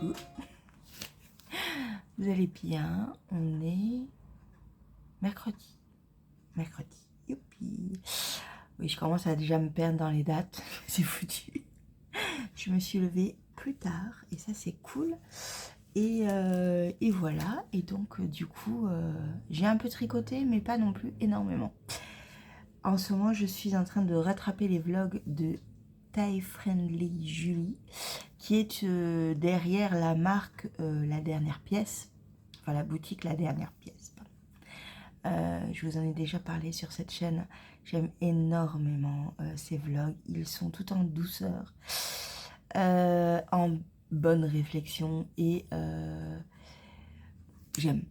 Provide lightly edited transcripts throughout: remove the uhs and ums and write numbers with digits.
coucou. Vous allez bien? On est mercredi. Mercredi. Youpi. Oui, je commence à déjà me perdre dans les dates. C'est foutu. Je me suis levée plus tard et ça c'est cool. Et voilà. Et donc du coup, j'ai un peu tricoté, mais pas non plus énormément. En ce moment, je suis en train de rattraper les vlogs de Taille Friendly Julie, qui est derrière la marque La Dernière Pièce, enfin la boutique La Dernière Pièce. Je vous en ai déjà parlé sur cette chaîne. J'aime énormément ces vlogs. Ils sont tout en douceur, en bonne réflexion et j'aime.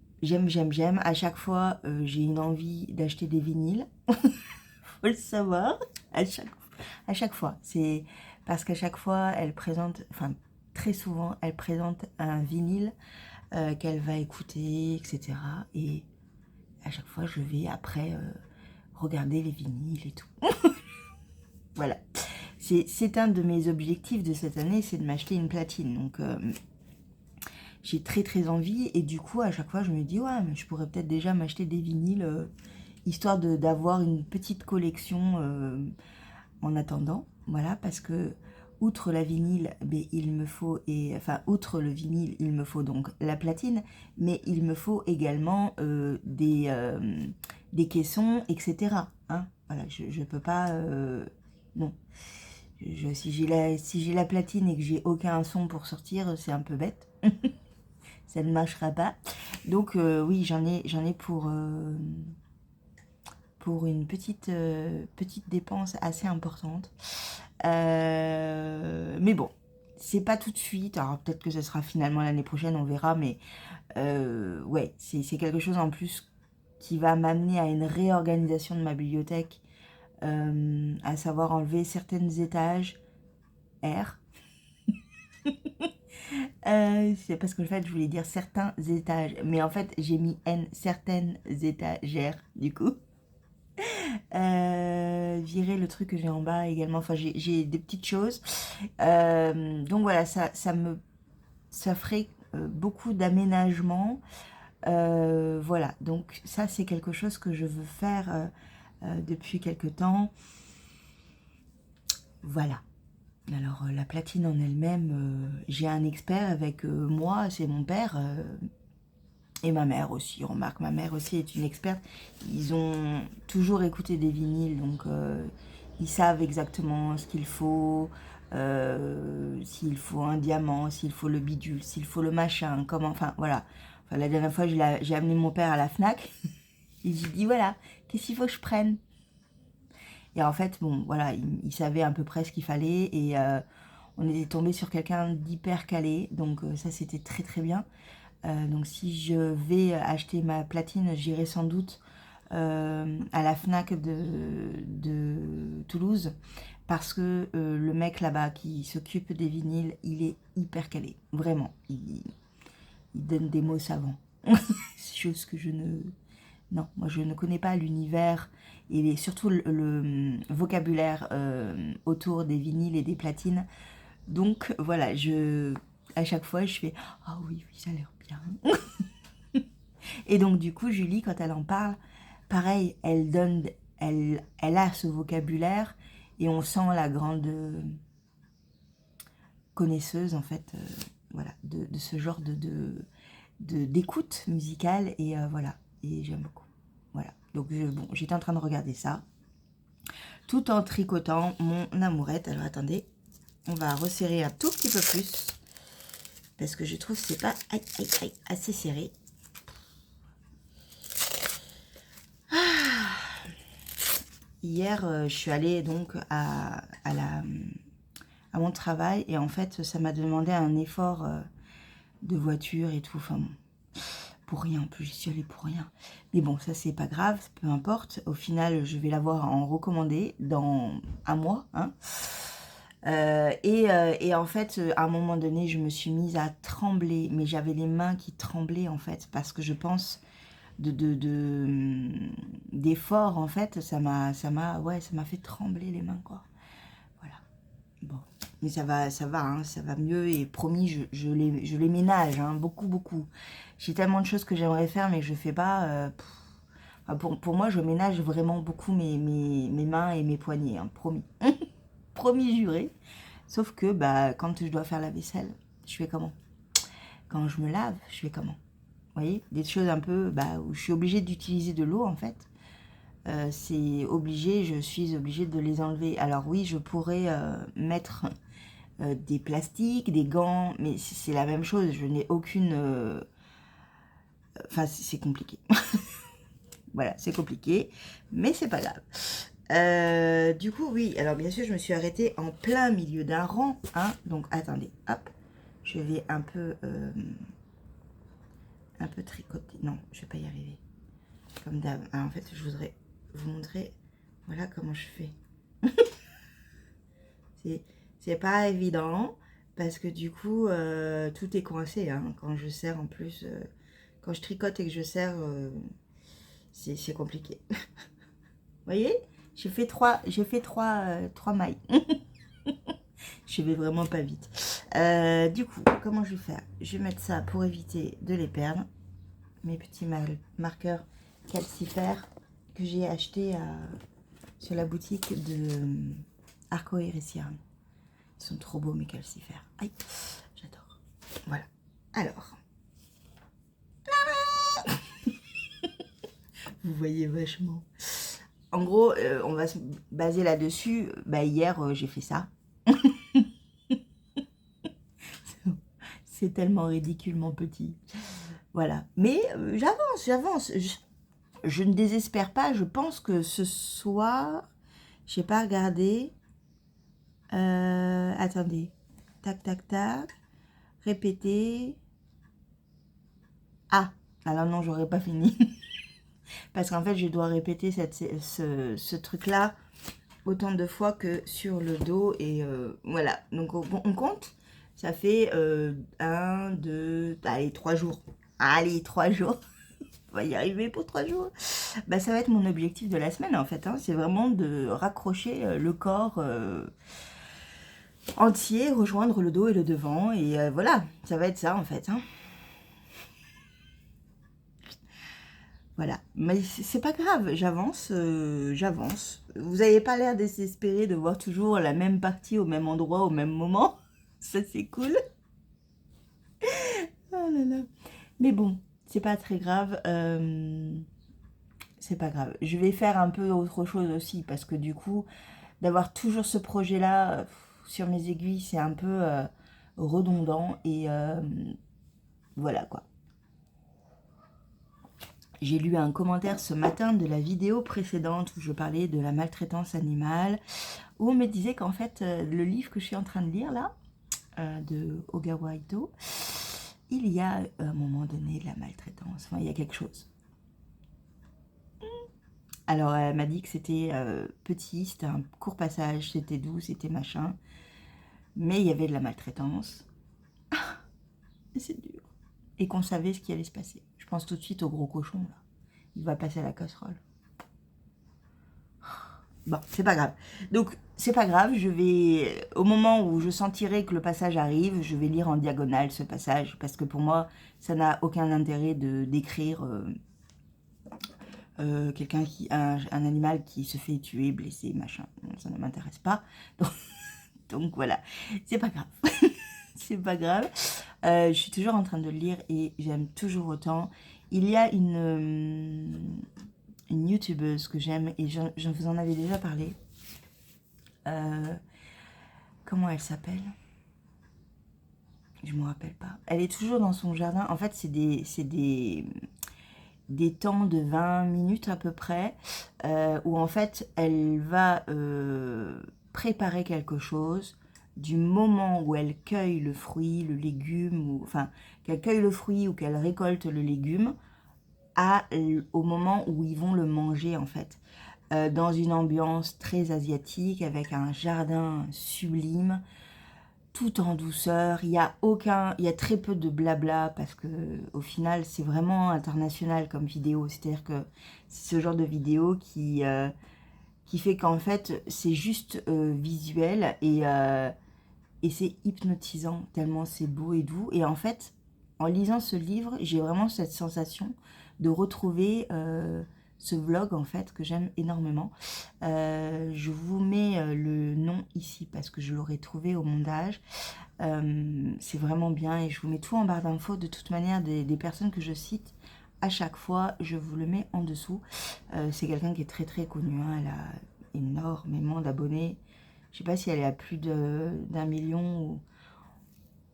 À chaque fois, j'ai une envie d'acheter des vinyles. Faut le savoir. À chaque fois. C'est parce qu'à chaque fois, elle présente, enfin très souvent, elle présente un vinyle qu'elle va écouter, etc. Et à chaque fois, je vais après regarder les vinyles et tout. Voilà. C'est un de mes objectifs de cette année, c'est de m'acheter une platine. Donc, j'ai très envie. Et du coup, à chaque fois, je me dis, ouais, mais je pourrais peut-être déjà m'acheter des vinyles, histoire d'avoir une petite collection en attendant. Voilà, parce que outre la vinyle, il me faut, outre le vinyle, il me faut donc la platine, mais il me faut également des caissons, etc. Hein, voilà, je peux pas, non. Si j'ai la platine et que j'ai aucun son pour sortir, c'est un peu bête. Ça ne marchera pas. Donc oui, j'en ai pour une petite dépense assez importante. Mais bon, c'est pas tout de suite. Alors peut-être que ce sera finalement l'année prochaine, on verra. Mais ouais, c'est quelque chose en plus qui va m'amener à une réorganisation de ma bibliothèque, à savoir enlever certaines étages R. C'est parce que en fait, je voulais dire certains étages, mais en fait, j'ai mis N, certaines étagères, du coup. Virer le truc que j'ai en bas également, enfin j'ai des petites choses, donc voilà, ça ferait beaucoup d'aménagements, voilà, donc ça c'est quelque chose que je veux faire depuis quelque temps, voilà. Alors la platine en elle-même, j'ai un expert avec moi, c'est mon père, et ma mère aussi. Remarque, ma mère aussi est une experte. Ils ont toujours écouté des vinyles, donc ils savent exactement ce qu'il faut, s'il faut un diamant, s'il faut le bidule, s'il faut le machin, comment, enfin voilà. Enfin, la dernière fois, j'ai amené mon père à la Fnac et j'ai dit voilà, qu'est-ce qu'il faut que je prenne? Et en fait, bon, voilà, il savait à peu près ce qu'il fallait et on était tombé sur quelqu'un d'hyper calé, donc ça c'était très bien. Donc si je vais acheter ma platine, j'irai sans doute à la Fnac de Toulouse, parce que le mec là-bas qui s'occupe des vinyles, il est hyper calé, vraiment. Il donne des mots savants. Chose que je ne... Non, moi je ne connais pas l'univers et surtout le vocabulaire autour des vinyles et des platines. Donc voilà, à chaque fois je fais « Ah oui, ça a l'air bien ». Et donc du coup, Julie, quand elle en parle, pareil, elle a ce vocabulaire et on sent la grande connaisseuse en fait, voilà, de ce genre d'écoute musicale et voilà, et j'aime beaucoup. Voilà, donc bon, j'étais en train de regarder ça, tout en tricotant mon amourette. Alors attendez, on va resserrer un tout petit peu plus parce que je trouve que c'est pas assez serré. Hier, je suis allée donc à mon travail et en fait, ça m'a demandé un effort de voiture et tout. Enfin, bon, pour rien. En plus, j'y suis allée pour rien. Mais bon, ça, c'est pas grave, peu importe. Au final, je vais l'avoir en recommandé dans un mois. Hein. Et en fait, à un moment donné, je me suis mise à trembler. Mais j'avais les mains qui tremblaient, en fait, parce que je pense... d'effort en fait, ça m'a fait trembler les mains, quoi. Voilà. Bon, Mais ça va, hein, ça va mieux. Et promis, je les ménage, hein, beaucoup, beaucoup. J'ai tellement de choses que j'aimerais faire, mais je fais pas. Enfin, pour moi, je ménage vraiment beaucoup mes mains et mes poignets, hein, promis. Promis juré. Sauf que bah, quand je dois faire la vaisselle, je fais comment? Quand je me lave, je fais comment? Vous voyez, des choses un peu bah, où je suis obligée d'utiliser de l'eau en fait. C'est obligé, je suis obligée de les enlever. Alors oui, je pourrais mettre des plastiques, des gants, mais c'est la même chose. Je n'ai aucune... Enfin, c'est compliqué. Voilà, c'est compliqué, mais c'est pas grave. Du coup, oui, alors bien sûr, je me suis arrêtée en plein milieu d'un rang. Hein, donc, attendez, hop, je vais un peu tricoter. Non, je vais pas y arriver. Comme d'hab. Ah, en fait, je voudrais vous montrer, voilà comment je fais. C'est pas évident, parce que du coup, tout est coincé. Hein, quand je serre en plus, quand je tricote et que je serre, c'est compliqué. Vous voyez, j'ai fait trois mailles. Je vais vraiment pas vite. Du coup, comment je vais faire? Je vais mettre ça pour éviter de les perdre. Mes petits marqueurs calcifères que j'ai achetés sur la boutique de Arcoiris Yarn. Ils sont trop beaux mes calcifères. Aïe, j'adore. Voilà. Alors. Vous voyez vachement. En gros, on va se baser là-dessus. Bah, hier, j'ai fait ça. C'est tellement ridiculement petit. Voilà. Mais j'avance. Je ne désespère pas. Je pense que ce soir, je n'ai pas regardé. Attendez. Tac, tac, tac. Répéter. Ah, alors non, j'aurais pas fini. Parce qu'en fait, je dois répéter ce truc-là autant de fois que sur le dos. Et voilà. Donc, on compte. Ça fait 1, 2, allez, 3 jours. Allez, 3 jours. On va y arriver pour 3 jours. Bah, ça va être mon objectif de la semaine, en fait. Hein. C'est vraiment de raccrocher le corps entier, rejoindre le dos et le devant. Et voilà, ça va être ça, en fait. Hein. Voilà, mais c'est pas grave, j'avance. Vous n'avez pas l'air désespéré de voir toujours la même partie au même endroit, au même moment. Ça, c'est cool. Oh là là. Mais bon, c'est pas très grave. C'est pas grave. Je vais faire un peu autre chose aussi, parce que du coup, d'avoir toujours ce projet-là sur mes aiguilles, c'est un peu redondant. Et voilà, quoi. J'ai lu un commentaire ce matin de la vidéo précédente où je parlais de la maltraitance animale, où on me disait qu'en fait, le livre que je suis en train de lire là, de Ogawa Ito, il y a à un moment donné de la maltraitance, enfin, il y a quelque chose. Alors, elle m'a dit que c'était petit, c'était un court passage, c'était doux, c'était machin, mais il y avait de la maltraitance. C'est dur. Et qu'on savait ce qui allait se passer. Je pense tout de suite au gros cochon, là. Il va passer à la casserole. Bon, c'est pas grave. Donc, c'est pas grave, je vais, au moment où je sentirai que le passage arrive, je vais lire en diagonale ce passage, parce que pour moi, ça n'a aucun intérêt de d'écrire quelqu'un un animal qui se fait tuer, blesser, machin. Ça ne m'intéresse pas. Donc voilà, c'est pas grave. C'est pas grave. Je suis toujours en train de le lire et j'aime toujours autant. Il y a une youtubeuse que j'aime et je vous en avais déjà parlé. Comment elle s'appelle? Je me rappelle pas. Elle est toujours dans son jardin. En fait, c'est des temps de 20 minutes à peu près où en fait, elle va préparer quelque chose du moment où elle cueille le fruit, le légume, ou enfin, qu'elle cueille le fruit ou qu'elle récolte le légume, au moment où ils vont le manger en fait. Dans une ambiance très asiatique, avec un jardin sublime, tout en douceur. Il y a très peu de blabla, parce que au final, c'est vraiment international comme vidéo. C'est-à-dire que c'est ce genre de vidéo qui fait qu'en fait, c'est juste visuel et c'est hypnotisant, tellement c'est beau et doux. Et en fait, en lisant ce livre, j'ai vraiment cette sensation de retrouver ce vlog, en fait, que j'aime énormément. Je vous mets le nom ici, parce que je l'aurais trouvé au montage. C'est vraiment bien, et je vous mets tout en barre d'infos. De toute manière, des personnes que je cite à chaque fois, je vous le mets en dessous. C'est quelqu'un qui est très très connu, hein. Elle a énormément d'abonnés. Je sais pas si elle est à plus d'1 million ou...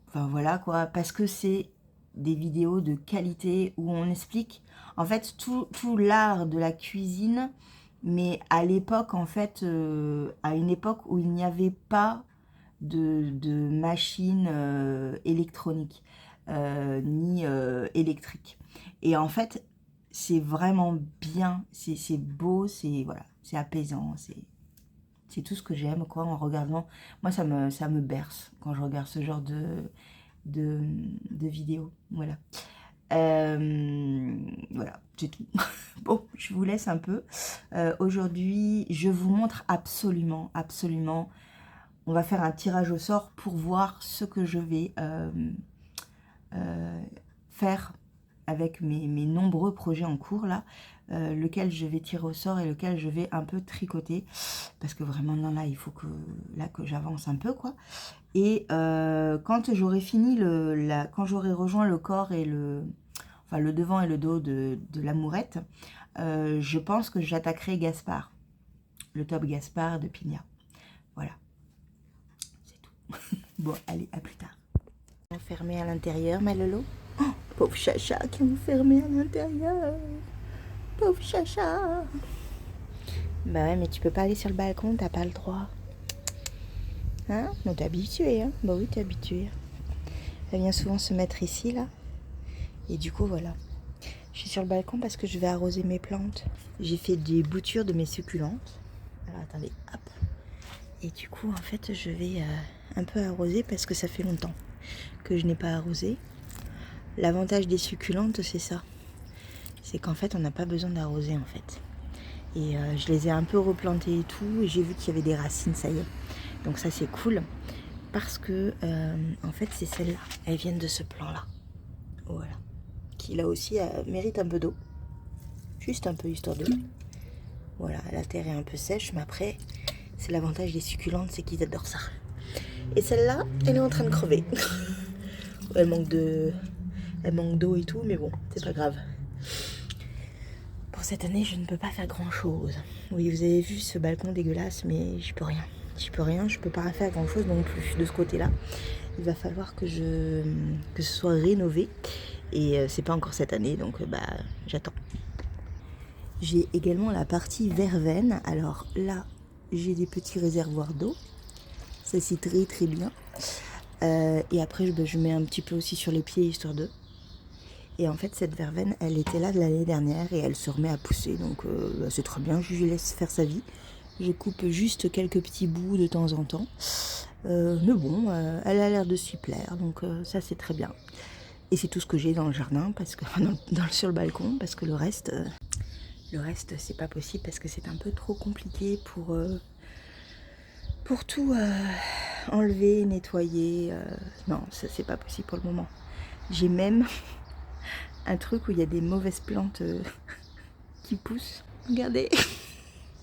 Enfin voilà quoi, parce que c'est des vidéos de qualité où on explique en fait tout l'art de la cuisine, mais à l'époque en fait, à une époque où il n'y avait pas de machines électroniques ni électriques. Et en fait, c'est vraiment bien, c'est beau, c'est voilà, c'est apaisant, c'est tout ce que j'aime quoi en regardant. Moi, ça me berce quand je regarde ce genre de vidéos. Voilà. Voilà, c'est tout. Bon, je vous laisse un peu. Aujourd'hui, je vous montre absolument, absolument. On va faire un tirage au sort pour voir ce que je vais faire avec mes nombreux projets en cours là, lequel je vais tirer au sort et lequel je vais un peu tricoter, parce que vraiment non, là il faut que j'avance un peu quoi. Et quand j'aurai fini quand j'aurai rejoint le corps et enfin le devant et le dos de l'amourette, je pense que j'attaquerai Gaspard, le top Gaspard de Pigna. Voilà, c'est tout. Bon, allez, à plus tard. Enfermé à l'intérieur, ma Lolo. Oh, pauvre chacha qui est enfermé à l'intérieur. Pauvre chacha. Bah ouais, mais tu peux pas aller sur le balcon, t'as pas le droit. Hein? Non, t'es habitué, hein? Bah oui, t'es habitué. Elle vient souvent se mettre ici, là. Et du coup, voilà. Je suis sur le balcon parce que je vais arroser mes plantes. J'ai fait des boutures de mes succulentes. Alors, attendez, hop. Et du coup, en fait, je vais un peu arroser parce que ça fait longtemps que je n'ai pas arrosé. L'avantage des succulentes, c'est ça. C'est qu'en fait, on n'a pas besoin d'arroser, en fait. Et je les ai un peu replantées et tout. Et j'ai vu qu'il y avait des racines, ça y est. Donc ça, c'est cool. Parce que, en fait, c'est celles-là. Elles viennent de ce plan-là. Voilà. Qui, là aussi, mérite un peu d'eau. Juste un peu, histoire de... Voilà, la terre est un peu sèche. Mais après, c'est l'avantage des succulentes, c'est qu'ils adorent ça. Et celle-là, elle est en train de crever. Elle manque d'eau et tout, mais bon, c'est pas grave. Pour cette année, je ne peux pas faire grand-chose. Oui, vous avez vu ce balcon dégueulasse, mais je peux rien. Je peux pas faire grand-chose non plus de ce côté-là. Il va falloir que ce soit rénové. Et c'est pas encore cette année, donc j'attends. J'ai également la partie verveine. Alors là, j'ai des petits réservoirs d'eau. Ça, c'est très très bien. Et après, je mets un petit peu aussi sur les pieds, histoire de... Et en fait, cette verveine, elle était là de l'année dernière et elle se remet à pousser. Donc, c'est très bien, je lui laisse faire sa vie. Je coupe juste quelques petits bouts de temps en temps. Mais bon, elle a l'air de s'y plaire. Donc, ça, c'est très bien. Et c'est tout ce que j'ai dans le jardin, parce que sur le balcon, parce que le reste, c'est pas possible, parce que c'est un peu trop compliqué pour tout enlever, nettoyer. Non, ça, c'est pas possible pour le moment. J'ai même... un truc où il y a des mauvaises plantes qui poussent. Regardez.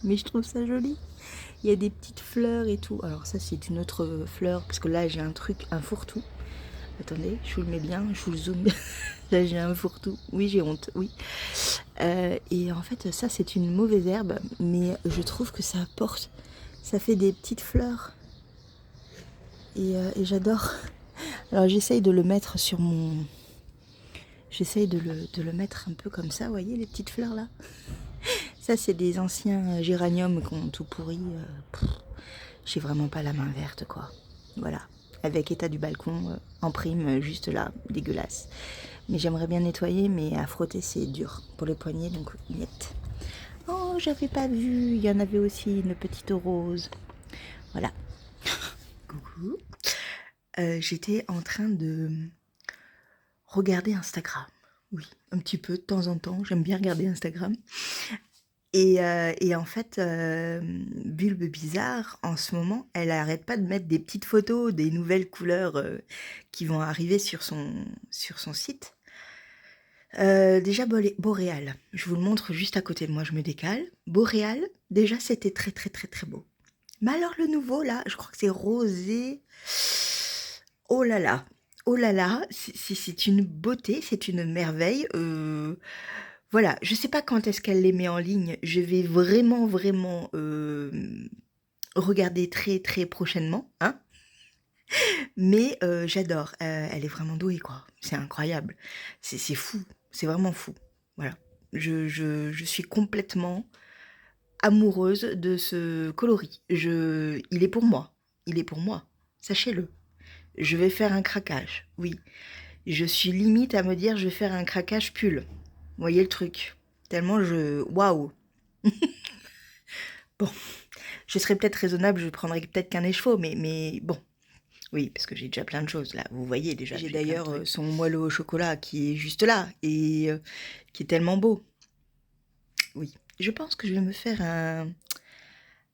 Mais je trouve ça joli. Il y a des petites fleurs et tout. Alors ça, c'est une autre fleur. Parce que là, j'ai un fourre-tout. Attendez, je vous le mets bien. Je vous le zoome bien. Là, j'ai un fourre-tout. Oui, j'ai honte. Oui. Et en fait, ça, c'est une mauvaise herbe. Mais je trouve que ça apporte... Ça fait des petites fleurs. Et j'adore. Alors, j'essaye de le mettre sur mon... J'essaye de le mettre un peu comme ça, vous voyez les petites fleurs là. Ça c'est des anciens géraniums qui ont tout pourri. J'ai vraiment pas la main verte quoi. Voilà, avec état du balcon en prime, juste là, dégueulasse. Mais j'aimerais bien nettoyer, mais à frotter c'est dur pour les poignets, donc net. Oh, j'avais pas vu, il y en avait aussi une petite rose. Voilà. Coucou. J'étais en train de... regarder Instagram, oui, un petit peu de temps en temps, j'aime bien regarder Instagram. Et en fait, Bulbe Bizarre, en ce moment, elle arrête pas de mettre des petites photos des nouvelles couleurs, qui vont arriver sur son site. Déjà Boréal, je vous le montre juste à côté de moi, je me décale. Boréal, déjà c'était très, très, très, très beau. Mais alors le nouveau là, je crois que c'est rosé. Oh là là! Oh là là! C'est une beauté, c'est une merveille, voilà, je sais pas quand est-ce qu'elle les met en ligne. Je vais vraiment, vraiment, regarder très, très prochainement, hein. Mais j'adore, elle est vraiment douée, quoi. C'est incroyable. C'est fou, c'est vraiment fou. Voilà. Je suis complètement amoureuse de ce coloris. Il est pour moi. Il est pour moi. Sachez-le. Je vais faire un craquage, oui. Je suis limite à me dire: «Je vais faire un craquage pull». Vous voyez le truc? Tellement waouh! Bon, je serais peut-être raisonnable, je prendrais peut-être qu'un écheveau, mais bon. Oui, parce que j'ai déjà plein de choses là, vous voyez déjà. J'ai d'ailleurs son moelleux au chocolat qui est juste là et qui est tellement beau. Oui, je pense que je vais me faire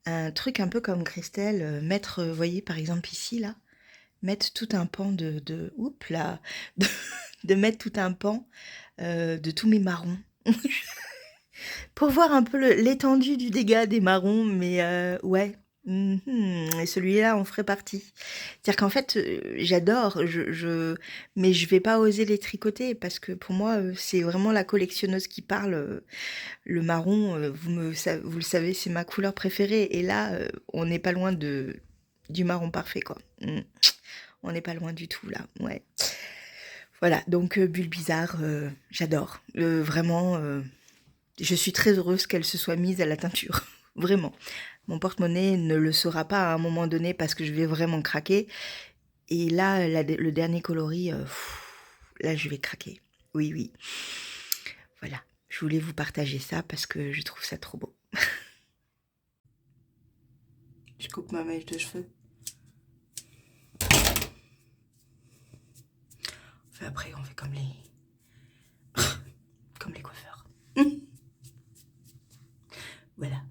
un truc un peu comme Christelle, mettre, vous voyez par exemple ici là, mettre tout un pan oups là, de, de mettre tout un pan de tous mes marrons. Pour voir un peu l'étendue du dégât des marrons, mais ouais. Et celui-là en ferait partie. C'est-à-dire qu'en fait, j'adore, mais je vais pas oser les tricoter parce que pour moi, c'est vraiment la collectionneuse qui parle. Le marron, vous le savez, c'est ma couleur préférée. Et là, on n'est pas loin du marron parfait, quoi. On n'est pas loin du tout, là. Ouais. Voilà, donc Bulle Bizarre, j'adore. Vraiment, je suis très heureuse qu'elle se soit mise à la teinture. Vraiment. Mon porte-monnaie ne le sera pas à un moment donné parce que je vais vraiment craquer. Et là, le dernier coloris, là, je vais craquer. Oui, oui. Voilà. Je voulais vous partager ça parce que je trouve ça trop beau. Je coupe ma mèche de cheveux. Après, on fait comme les coiffeurs. Voilà.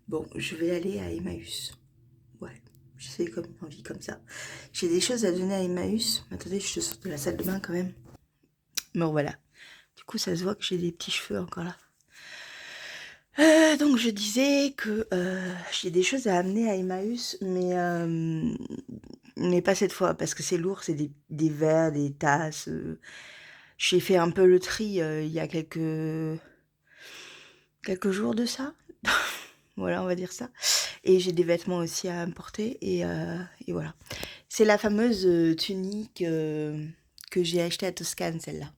Bon, je vais aller à Emmaüs. Ouais, j'ai comme envie comme ça. J'ai des choses à donner à Emmaüs. Attendez, je te sors de la salle de bain quand même. Bon, voilà. Du coup, ça se voit que j'ai des petits cheveux encore là. Donc, je disais que j'ai des choses à amener à Emmaüs, mais pas cette fois, parce que c'est lourd, c'est des verres, des tasses. J'ai fait un peu le tri il y a quelques jours de ça. Voilà, on va dire ça. Et j'ai des vêtements aussi à importer, et voilà. C'est la fameuse tunique que j'ai achetée à Toscane, celle-là.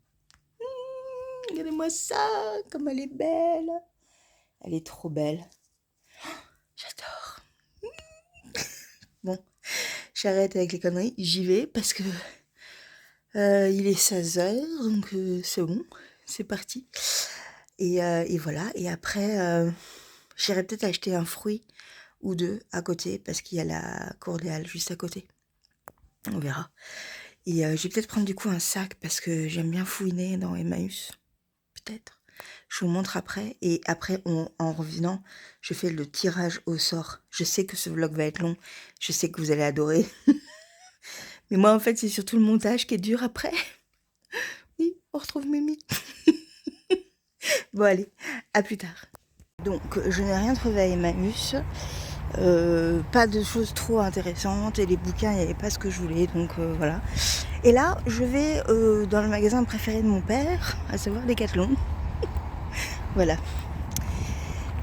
Regardez-moi ça, comme elle est belle. Elle est trop belle. J'adore. Bon, j'arrête avec les conneries. J'y vais parce que il est 16h, donc c'est bon. C'est parti. Et voilà. Et après, j'irai peut-être acheter un fruit ou deux à côté parce qu'il y a la cour des Halles juste à côté. On verra. Et je vais peut-être prendre du coup un sac parce que j'aime bien fouiner dans Emmaüs. Peut-être. Je vous montre après. Et après, en revenant, je fais le tirage au sort. Je sais que ce vlog va être long. Je sais que vous allez adorer. Mais moi, en fait, c'est surtout le montage qui est dur après. Oui, on retrouve Mimi. Bon, allez, à plus tard. Donc, je n'ai rien trouvé à Emmaüs. Pas de choses trop intéressantes. Et les bouquins, il n'y avait pas ce que je voulais. Donc, voilà. Et là, je vais dans le magasin préféré de mon père, à savoir Decathlon. Voilà.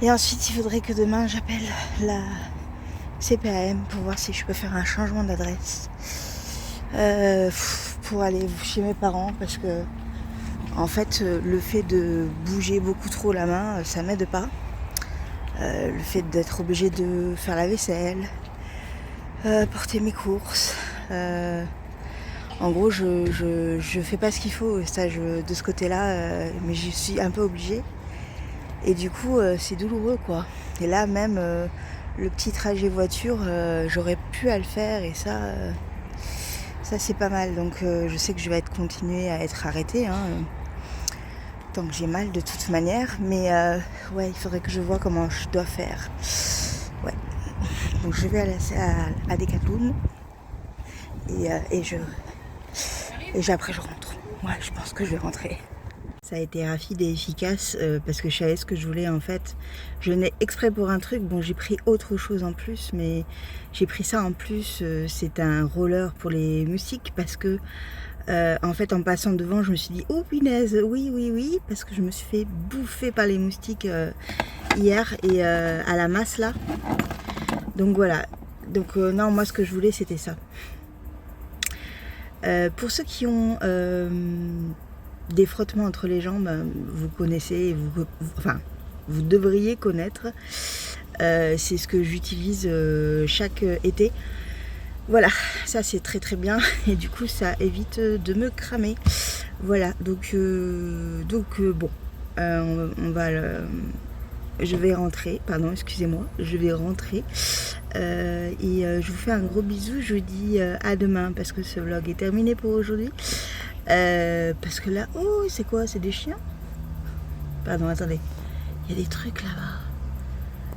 Et ensuite, il faudrait que demain, j'appelle la CPAM pour voir si je peux faire un changement d'adresse. Pour aller chez mes parents, parce que en fait, le fait de bouger beaucoup trop la main, ça m'aide pas. Le fait d'être obligé de faire la vaisselle, porter mes courses. En gros, je fais pas ce qu'il faut ça, de ce côté-là, mais je suis un peu obligée. Et du coup, c'est douloureux, quoi. Et là, même le petit trajet voiture, j'aurais pu à le faire, et ça c'est pas mal. Donc, je sais que je vais continuer à être arrêtée, hein. tant que j'ai mal de toute manière. Mais ouais, il faudrait que je vois comment je dois faire. Ouais. Donc je vais aller à Decathlon et après je rentre. Ouais, je pense que je vais rentrer. Ça a été rapide et efficace parce que je savais ce que je voulais en fait. Je venais exprès pour un truc, bon j'ai pris autre chose en plus, mais j'ai pris ça en plus, c'est un roller pour les moustiques parce que en fait en passant devant je me suis dit oh punaise, oui, parce que je me suis fait bouffer par les moustiques hier et à la masse là. Donc voilà, donc non moi ce que je voulais c'était ça. Pour ceux qui ont des frottements entre les jambes, vous connaissez, vous devriez connaître. C'est ce que j'utilise chaque été. Voilà, ça c'est très très bien et du coup ça évite de me cramer. Voilà, donc bon, on va je vais rentrer, pardon, excusez-moi, je vais rentrer et je vous fais un gros bisou, je vous dis à demain parce que ce vlog est terminé pour aujourd'hui. Parce que là, oh c'est quoi, c'est des chiens? Pardon, attendez, il y a des trucs là-bas.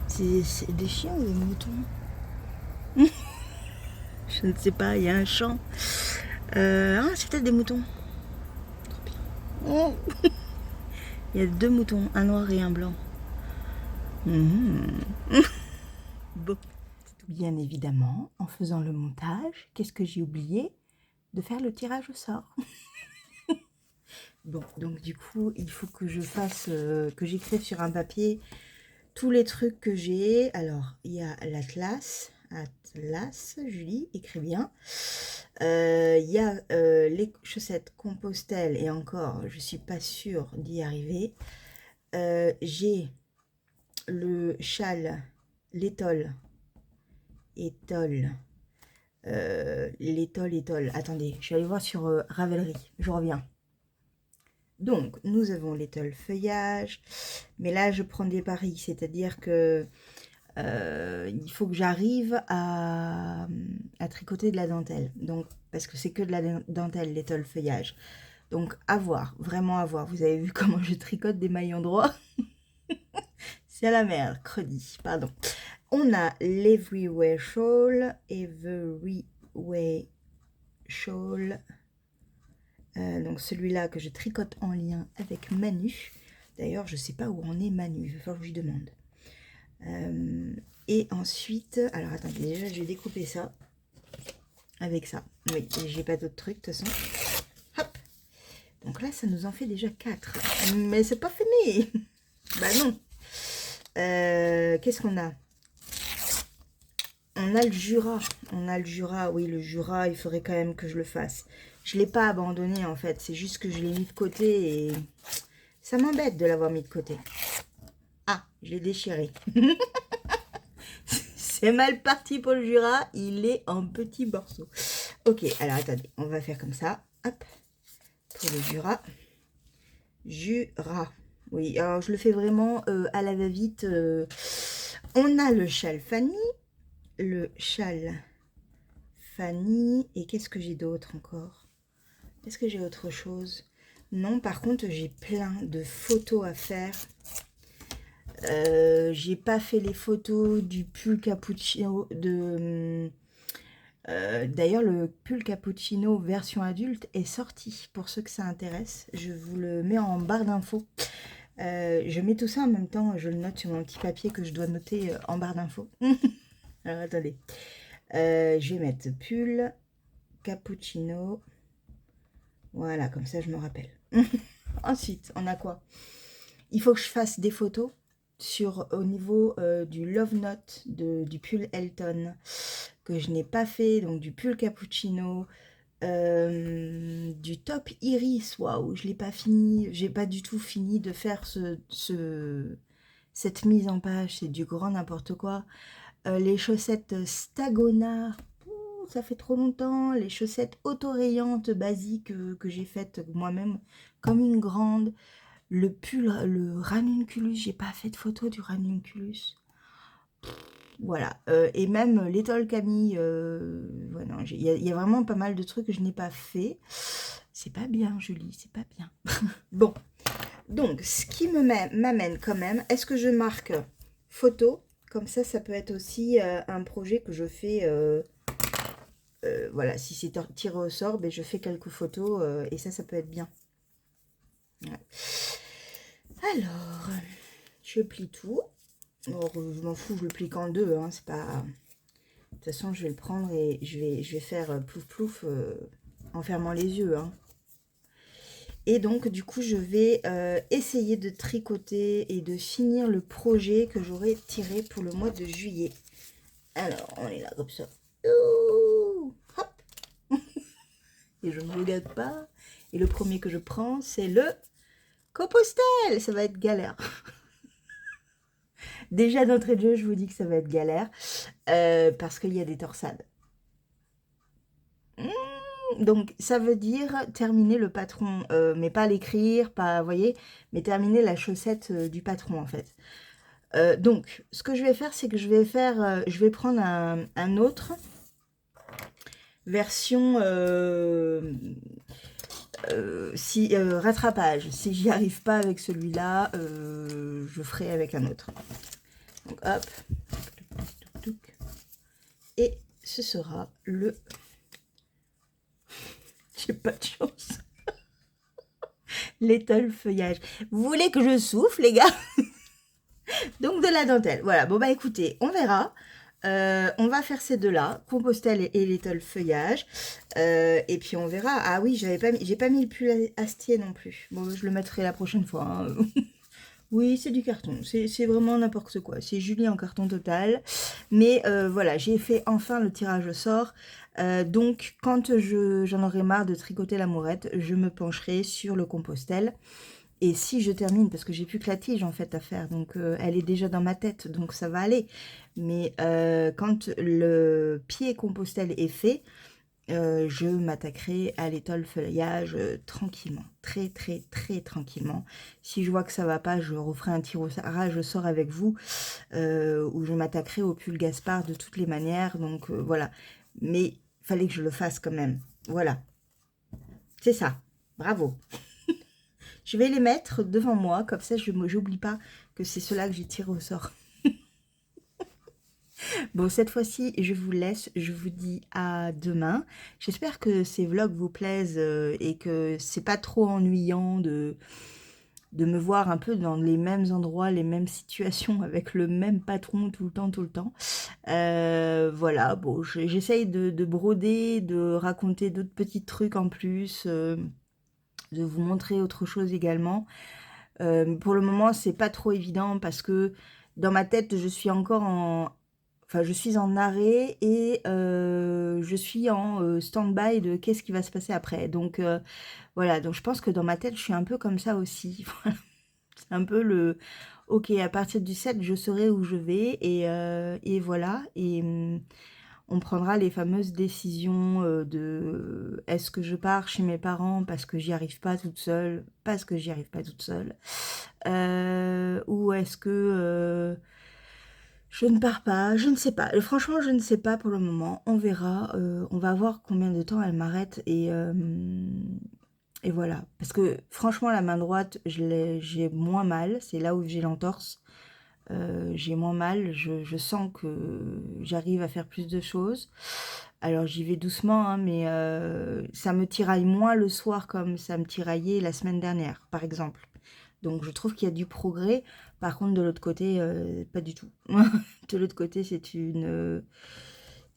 C'est des chiens ou des moutons? Je ne sais pas, il y a un champ. C'est peut-être des moutons. Trop bien. Oh. Il y a 2 moutons, un noir et un blanc. Bon. Bien évidemment, en faisant le montage, qu'est-ce que j'ai oublié? De faire le tirage au sort. Bon, donc du coup, il faut que je fasse, que j'écrive sur un papier tous les trucs que j'ai. Alors, il y a l'Atlas. Atlas, Julie, écris bien. Il y a les chaussettes Compostelle et encore, je suis pas sûre d'y arriver. J'ai le châle, l'étole. Attendez, je vais aller voir sur Ravelry, je reviens. Donc, nous avons l'étole feuillage, mais là, je prends des paris, c'est-à-dire que il faut que j'arrive à tricoter de la dentelle, donc parce que c'est que de la dentelle, l'étole feuillage. Donc, à voir, vraiment à voir. Vous avez vu comment je tricote des maillons droits? C'est à la merde, credi, pardon. On a l'Everywhere Shawl, donc celui-là que je tricote en lien avec Manu. D'ailleurs, je sais pas où en est Manu, il va falloir que je lui demande. Et ensuite, alors attendez, déjà je vais découper ça avec ça. Oui, j'ai pas d'autres trucs de toute façon. Hop. Donc là, ça nous en fait déjà 4. Mais c'est pas fini. Bah non. Qu'est-ce qu'on a? On a le Jura. Oui, le Jura, il faudrait quand même que je le fasse. Je ne l'ai pas abandonné en fait, c'est juste que je l'ai mis de côté et ça m'embête de l'avoir mis de côté. Ah, je l'ai déchiré. C'est mal parti pour le Jura, il est en petits morceaux. Ok, alors attendez, on va faire comme ça. Hop, pour le Jura. Jura. Oui, alors je le fais vraiment à la va-vite. On a le châle Fanny. Et qu'est-ce que j'ai d'autre encore? Est-ce que j'ai autre chose? Non, par contre, j'ai plein de photos à faire. J'ai pas fait les photos du pull cappuccino d'ailleurs, le pull cappuccino version adulte est sorti. Pour ceux que ça intéresse, je vous le mets en barre d'infos. Je mets tout ça en même temps, je le note sur mon petit papier que je dois noter en barre d'infos. Alors, attendez. Je vais mettre pull cappuccino. Voilà, comme ça je me rappelle. Ensuite, on a quoi? Il faut que je fasse des photos au niveau du Love Note du pull Elton que je n'ai pas fait, donc du pull cappuccino, du top iris. Waouh, je l'ai pas fini, j'ai pas du tout fini de faire cette mise en page, c'est du grand n'importe quoi. Les chaussettes Stagona, ça fait trop longtemps. Les chaussettes autorayantes basiques que j'ai faites moi-même comme une grande. Le pull, le ranunculus, j'ai pas fait de photo du ranunculus. Voilà, et même l'étole Camille, voilà, il y a vraiment pas mal de trucs que je n'ai pas fait. C'est pas bien, Julie, c'est pas bien. Bon, Donc, ce qui m'amène quand même, est-ce que je marque photo? Comme ça peut être aussi un projet que je fais, voilà, si c'est tiré au sort, ben, je fais quelques photos et ça peut être bien. Ouais. Alors, je plie tout. Alors, je m'en fous, je le plie qu'en deux, hein, c'est pas... De toute façon, je vais le prendre et je vais faire plouf plouf en fermant les yeux, hein. Et donc, du coup, je vais essayer de tricoter et de finir le projet que j'aurais tiré pour le mois de juillet. Alors, on est là comme ça. Ouh, hop. Et je ne regarde pas. Et le premier que je prends, c'est le Compostelle. Ça va être galère. Déjà d'entrée de jeu, je vous dis que ça va être galère. Parce qu'il y a des torsades. Donc, ça veut dire terminer le patron, mais pas l'écrire, pas, vous voyez, mais terminer la chaussette du patron, en fait. Donc, ce que je vais faire, c'est que je vais prendre un autre version rattrapage. Si j'y arrive pas avec celui-là, je ferai avec un autre. Donc, hop. Et ce sera le... J'ai pas de chance. L'étole feuillage. Vous voulez que je souffle, les gars? Donc de la dentelle. Voilà, bon bah écoutez, on verra. On va faire ces deux-là, Compostelle et l'étole feuillage. Et puis on verra. Ah oui, j'ai pas mis le pull astier non plus. Bon, je le mettrai la prochaine fois, hein. Oui, c'est du carton. C'est vraiment n'importe quoi. C'est Julie en carton total. Mais voilà, j'ai fait enfin le tirage au sort. Donc, quand j'en aurai marre de tricoter la mourette, je me pencherai sur le Compostelle. Et si je termine, parce que j'ai plus que la tige en fait à faire, donc elle est déjà dans ma tête, donc ça va aller. Mais quand le pied Compostelle est fait, je m'attaquerai à l'étole feuillage tranquillement, très très très tranquillement. Si je vois que ça va pas, je referai un tirage au sort avec vous, où je m'attaquerai au pull Gaspard de toutes les manières, donc voilà. Mais il fallait que je le fasse quand même, voilà. C'est ça, bravo. Je vais les mettre devant moi, comme ça je n'oublie pas que c'est cela que j'ai tiré au sort. Bon, cette fois-ci, je vous laisse, je vous dis à demain. J'espère que ces vlogs vous plaisent et que c'est pas trop ennuyant de me voir un peu dans les mêmes endroits, les mêmes situations, avec le même patron tout le temps, tout le temps. Voilà, bon, j'essaye de broder, de raconter d'autres petits trucs en plus, de vous montrer autre chose également. Pour le moment, c'est pas trop évident parce que dans ma tête, je suis encore en... Enfin, je suis en arrêt et je suis en stand-by de qu'est-ce qui va se passer après. Donc, voilà. Donc, je pense que dans ma tête, je suis un peu comme ça aussi. Voilà. C'est un peu le... Ok, à partir du 7, je saurai où je vais. Et voilà. Et... on prendra les fameuses décisions de est-ce que je pars chez mes parents parce que j'y arrive pas toute seule, parce que j'y arrive pas toute seule, ou est-ce que je ne pars pas, je ne sais pas. Franchement, je ne sais pas pour le moment. On verra. On va voir combien de temps elle m'arrête et voilà. Parce que franchement, la main droite, j'ai moins mal. C'est là où j'ai l'entorse. J'ai moins mal, je sens que j'arrive à faire plus de choses. Alors j'y vais doucement, hein, mais ça me tiraille moins le soir comme ça me tiraillait la semaine dernière, par exemple. Donc je trouve qu'il y a du progrès. Par contre, de l'autre côté, pas du tout. De l'autre côté,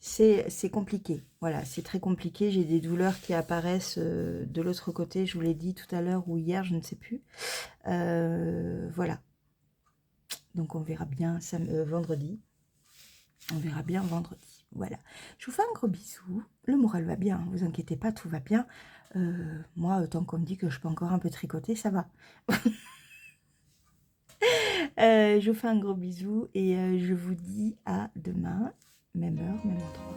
c'est compliqué. Voilà, c'est très compliqué. J'ai des douleurs qui apparaissent de l'autre côté. Je vous l'ai dit tout à l'heure ou hier, je ne sais plus. Voilà. Donc on verra bien vendredi. On verra bien vendredi. Voilà. Je vous fais un gros bisou. Le moral va bien, vous inquiétez pas, tout va bien. Moi, tant qu'on me dit que je peux encore un peu tricoter, ça va. Je vous fais un gros bisou et je vous dis à demain, même heure, même endroit.